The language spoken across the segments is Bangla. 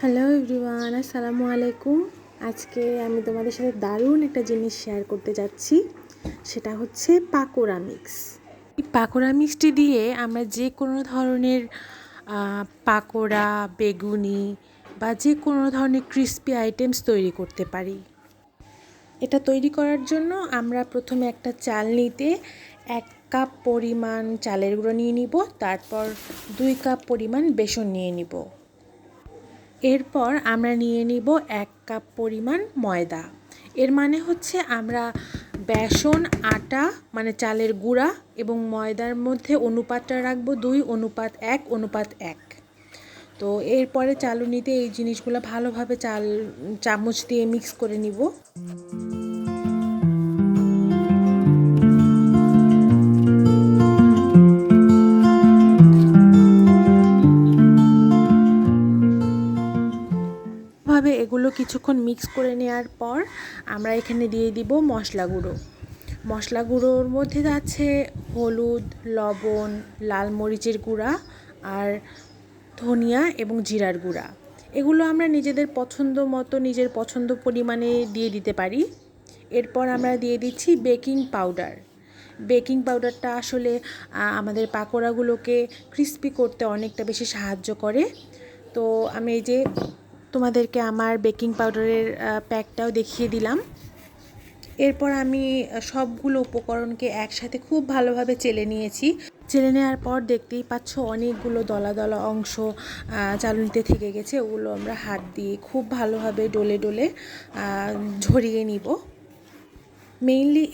হ্যালো এভরিওয়ান, আসসালামু আলাইকুম। আজকে আমি তোমাদের সাথে দারুণ একটা জিনিস শেয়ার করতে যাচ্ছি, সেটা হচ্ছে পাকোড়া মিক্স। এই পাকোড়া মিক্সটি দিয়ে আমরা যে কোনো ধরনের পাকোড়া, বেগুনি বা যে কোনো ধরনের ক্রিস্পি আইটেমস তৈরি করতে পারি। এটা তৈরি করার জন্য আমরা প্রথমে একটা চালনিতে 1 কাপ পরিমাণ চালের গুঁড়ো নিয়ে নিব, তারপর 2 কাপ পরিমাণ বেসন নিয়ে নিব। এরপর আমরা নিয়ে নিব 1 কাপ পরিমাণ ময়দা। এর মানে হচ্ছে আমরা বেসন, আটা মানে চালের গুঁড়া এবং ময়দার মধ্যে অনুপাতটা রাখবো 2:1:1। তো এরপরে চালুনিতে এই জিনিসগুলো ভালোভাবে চামচ দিয়ে মিক্স করে নিব। ভাবে এগুলো কিছুক্ষণ মিক্স করে নেওয়ার পর আমরা এখানে দিয়ে দিব মশলা গুঁড়ো। মশলা গুঁড়োর মধ্যে আছে হলুদ, লবণ, লাল মরিচের গুঁড়া আর ধনিয়া এবং জিরার গুঁড়া। এগুলো আমরা নিজেদের পছন্দ মতো নিজের পছন্দ পরিমাণে দিয়ে দিতে পারি। এরপর আমরা দিয়ে দিচ্ছি বেকিং পাউডার। বেকিং পাউডারটা আসলে আমাদের পাকোড়াগুলোকে ক্রিস্পি করতে অনেকটা বেশি সাহায্য করে। তো আমি এই যে তোমাদেরকে আমার বেকিং পাউডারের প্যাকটাও দেখিয়ে দিলাম। এরপর আমি সবগুলো উপকরণকে একসাথে খুব ভালোভাবে চেলে নিয়েছি। চেলে নেওয়ার পর দেখতেই পাচ্ছ অনেকগুলো দলা দলা অংশ চালুনিতে থেকে গেছে। ওগুলো আমরা হাত দিয়ে খুব ভালোভাবে ডলে ডলে ঝরিয়ে নিব। মেইনলি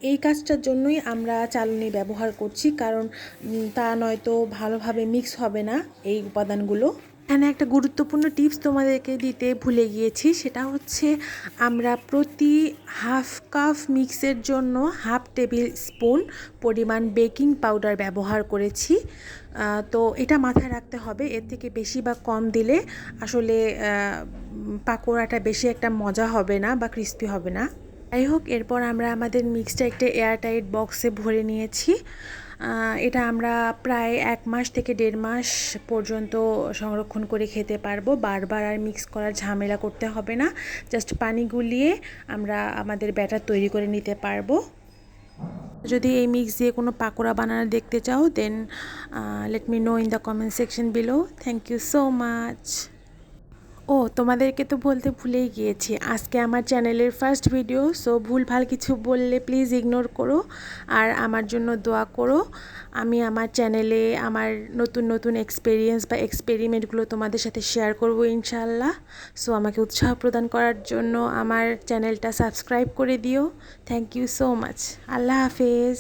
এই কাজটার জন্যই আমরা চালুনি ব্যবহার করছি, কারণ তা নয়তো ভালোভাবে মিক্স হবে না এই উপাদানগুলো। এখানে একটা গুরুত্বপূর্ণ টিপস তোমাদেরকে দিতে ভুলে গিয়েছি, সেটা হচ্ছে আমরা প্রতি হাফ কাপ মিক্সের জন্য 1/2 টেবিল স্পুন পরিমাণ বেকিং পাউডার ব্যবহার করেছি। তো এটা মাথায় রাখতে হবে, এর থেকে বেশি বা কম দিলে আসলে পাকোড়াটা বেশি একটা মজা হবে না বা ক্রিস্পি হবে না। যাই হোক, এরপর আমরা আমাদের মিক্সটা একটা এয়ারটাইট বক্সে ভরে নিয়েছি। এটা আমরা প্রায় 1 মাস থেকে 1.5 মাস পর্যন্ত সংরক্ষণ করে খেতে পারবো। বারবার আর মিক্স করার ঝামেলা করতে হবে না, জাস্ট পানি গুলিয়ে আমরা আমাদের ব্যাটার তৈরি করে নিতে পারবো। যদি এই মিক্স দিয়ে কোনো পাকোড়া বানানো দেখতে চাও, then let me know in the comment section below. Thank you so much. তোমাদেরকে তো বলতে ভুলেই গিয়েছি, আজকে আমার চ্যানেলের ফার্স্ট ভিডিও, সো ভুলভাল কিছু বললে প্লিজ ইগনোর করো আর আমার জন্য দোয়া করো। আমি আমার চ্যানেলে আমার নতুন নতুন এক্সপেরিয়েন্স বা এক্সপেরিমেন্টগুলো তোমাদের সাথে শেয়ার করব ইনশাআল্লাহ। সো আমাকে উৎসাহ প্রদান করার জন্য আমার চ্যানেলটা সাবস্ক্রাইব করে দিও। Thank you so much. Allah হাফেজ।